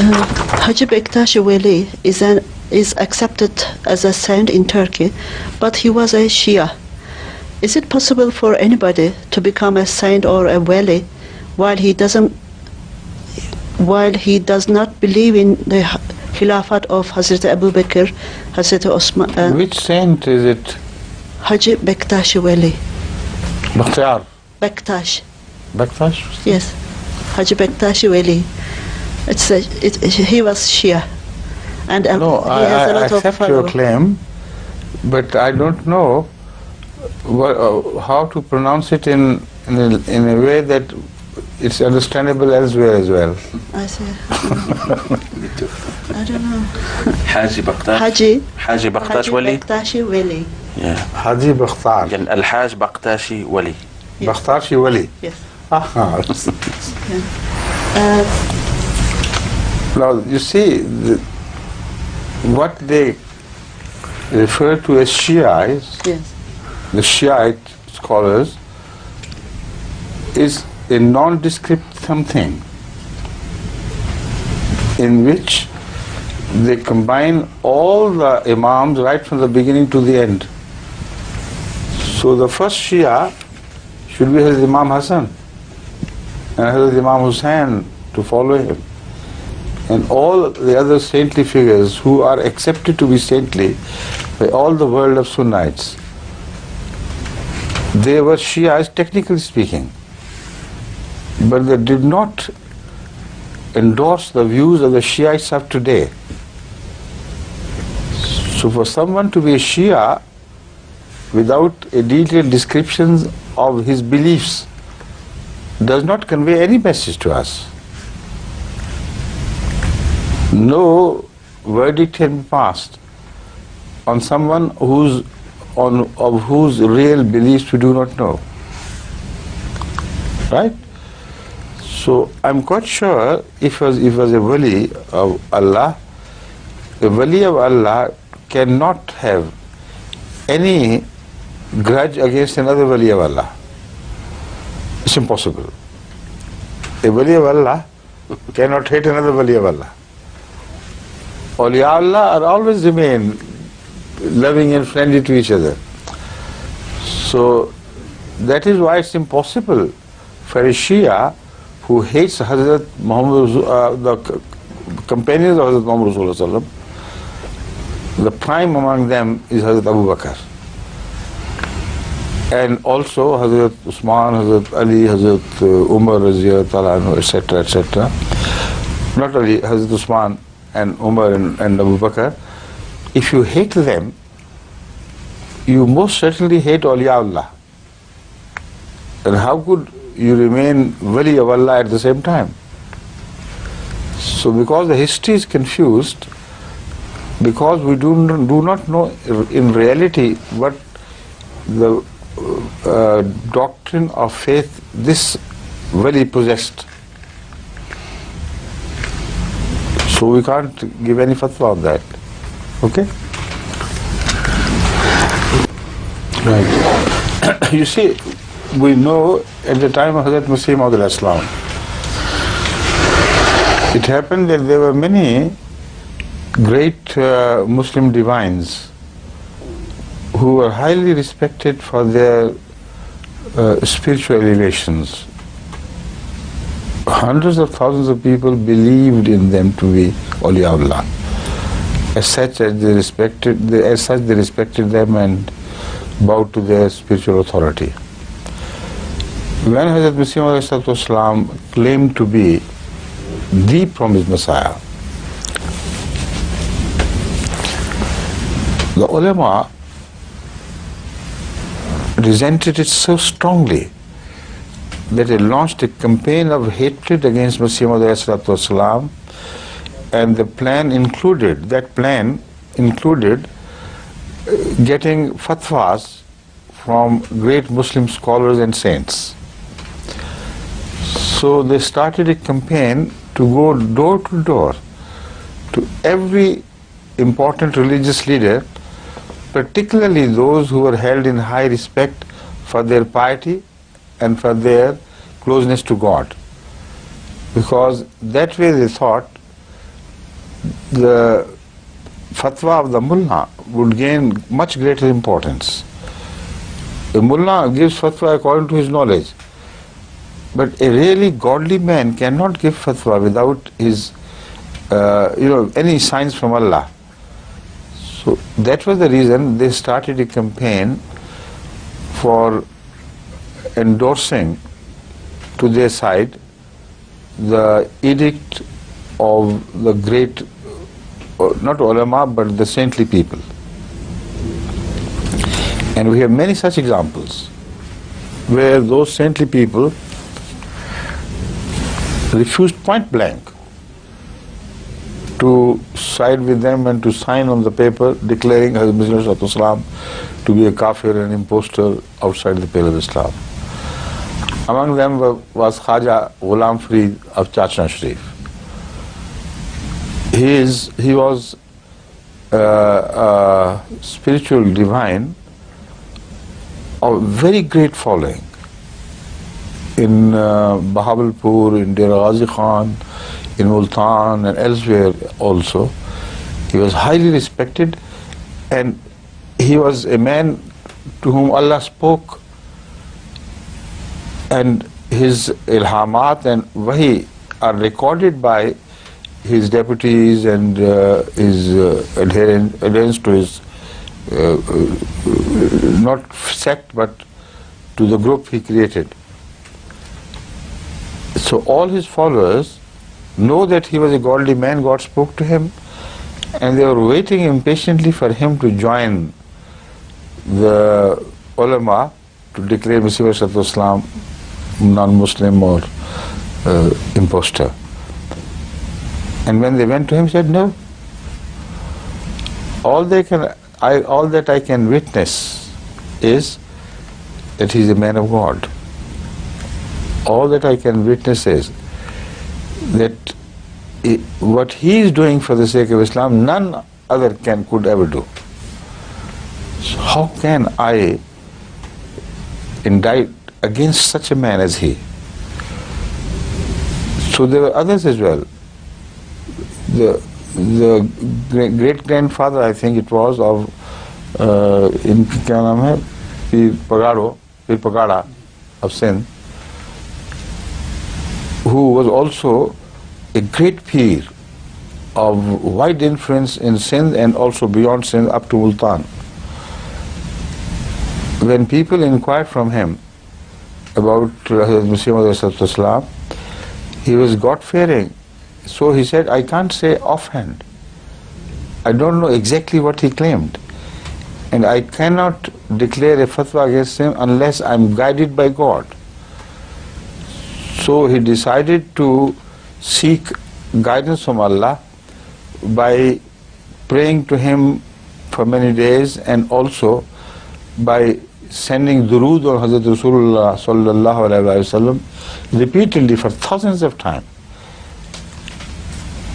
Haji Bektash Wali is accepted as a saint in Turkey, but he was a Shia. Is it possible for anybody to become a saint or a wali while he does not believe in the Khilafat of Hazrat Abu Bakr, Hazrat Osman? Which saint is it? Haji Bektash Wali. Bakhtiar. Bektash. Bektash? Yes, Haji Bektash Wali. He was Shia, and he has a lot of accept followers. your claim, but I don't know how to pronounce it in a way that it's understandable elsewhere as well. I see. I don't know. Haji Bakhtash. Haji Bakhtash Wali. Bakhtashi Wali. Yeah. Haji Bakhtar. Al-Haj Bakhtashi Wali. Yes. Bakhtashi Wali. Yes. Now, you see, what they refer to as Shiites, Yes. the Shiite scholars, is a nondescript something in which they combine all the Imams right from the beginning to the end. So the first Shia should be Hazrat Imam Hassan and Hazrat Imam Hussain to follow him. And all the other saintly figures who are accepted to be saintly by all the world of Sunnites, they were Shias technically speaking, but they did not endorse the views of the Shiites of today. So for someone to be a Shia without a detailed description of his beliefs does not convey any message to us. No verdict can be passed on someone of whose real beliefs we do not know. Right? So I'm quite sure if it was a wali of Allah, a wali of Allah cannot have any grudge against another wali of Allah. It's impossible. A wali of Allah cannot hate another wali of Allah. Awliya Allah are always remain loving and friendly to each other. So that is why it's impossible for a Shia who hates Hazrat Muhammad, the companions of Hazrat Muhammad Rasulullah, the prime among them is Hazrat Abu Bakr. And also Hazrat Usman, Hazrat Ali, Hazrat Umar, etc., etc. Not only Hazrat Usman and Umar and Abu Bakr. If you hate them, you most certainly hate awliya Allah. And how could you remain wali of Allah at the same time? So because the history is confused, because we do not know in reality what the doctrine of faith this wali possessed, so we can't give any fatwa on that. Okay? Right. You see, we know at the time of Hazrat Masih Islam, it happened that there were many great Muslim divines who were highly respected for their spiritual elevations. Hundreds of thousands of people believed in them to be awliya Allah. As such, they respected them and bowed to their spiritual authority. When Hazrat Masih claimed to be the promised Messiah, the ulama resented it so strongly that they launched a campaign of hatred against Masih Maud, and the plan included getting fatwas from great Muslim scholars and saints. So they started a campaign to go door to door to every important religious leader, particularly those who were held in high respect for their piety and for their closeness to God, because that way they thought the fatwa of the mullah would gain much greater importance. The mullah gives fatwa according to his knowledge, but a really godly man cannot give fatwa without his, any signs from Allah. So that was the reason they started a campaign for endorsing to their side the edict of the great, not ulama, but the saintly people. And we have many such examples where those saintly people refused point blank to side with them and to sign on the paper declaring Hazrat Islam to be a kafir and impostor outside the pale of Islam. Among them was Khaja غلام of Chachdan Sharif. He was a spiritual divine of very great following in Bahawalpur, in Dera Ghazi Khan, in Multan and elsewhere also. He was highly respected, and he was a man to whom Allah spoke, and his ilhamat and wahi are recorded by his deputies and his adherence to his not sect but to the group he created. So all his followers know that he was a godly man. God spoke to him, and they were waiting impatiently for him to join the ulama to declare Messenger of Islam non-Muslim or impostor. And when they went to him, he said, no. All that I can witness is that he is a man of God. All that I can witness is that what he is doing for the sake of Islam, none other could ever do. So how can I indict against such a man as he? So there were others as well. The great-grandfather, I think it was, of Peer Pagada of Sindh, who was also a great peer of wide influence in Sindh and also beyond Sindh up to Multan. When people inquired from him about Hazrat Islam, he was God-fearing. So he said, I can't say offhand. I don't know exactly what he claimed. And I cannot declare a fatwa against him unless I'm guided by God. So he decided to seek guidance from Allah by praying to him for many days and also by sending durood on Hazrat Rasulullah sallallahu alaihi wasallam repeatedly for thousands of times.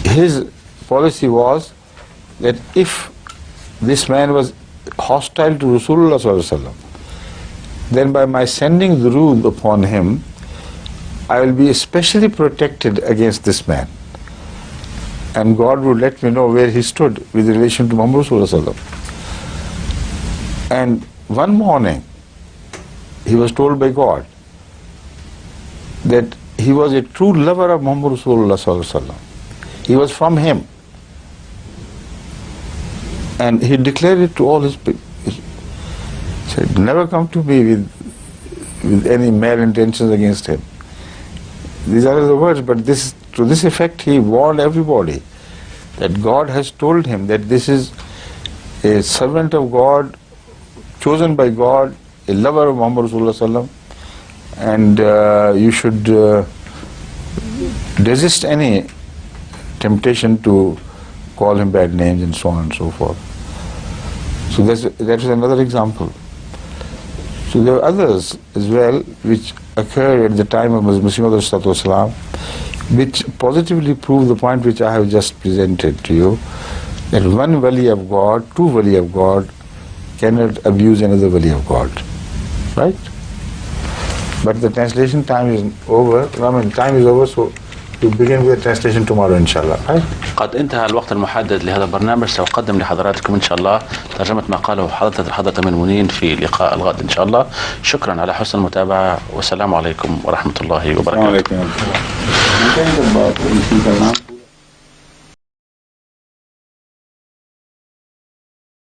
His policy was that if this man was hostile to Rasulullah sallallahu alaihi wasallam, then by my sending durood upon him, I will be especially protected against this man. And God would let me know where he stood with relation to Muhammad sallallahu alaihi wasallam. And one morning, he was told by God that he was a true lover of Muhammad Rasulullah sallallahu alaihi wasallam. He was from him. And he declared it to all his people. He said, never come to me with any malintentions against him. These are the words, but to this effect he warned everybody that God has told him that this is a servant of God, chosen by God, a lover of Muhammad Rasulullah sallallahu alaihi wasallam, and you should resist any temptation to call him bad names and so on and so forth. So that is another example. So there are others as well which occurred at the time of Messenger of Islam, which positively prove the point which I have just presented to you, that one wali of God, two wali of God cannot abuse another wali of God. Right? But the translation time is over. Time is over, so to begin with translation tomorrow inshallah. Right? قد انتهى الوقت المحدد لهذا البرنامج. سأقدم لحضراتكم إن شاء الله ترجمة ما قاله حضرة أمير المؤمنين في لقاء الغد إن شاء الله. شكرا على حسن المتابعة والسلام عليكم ورحمة الله وبركاته.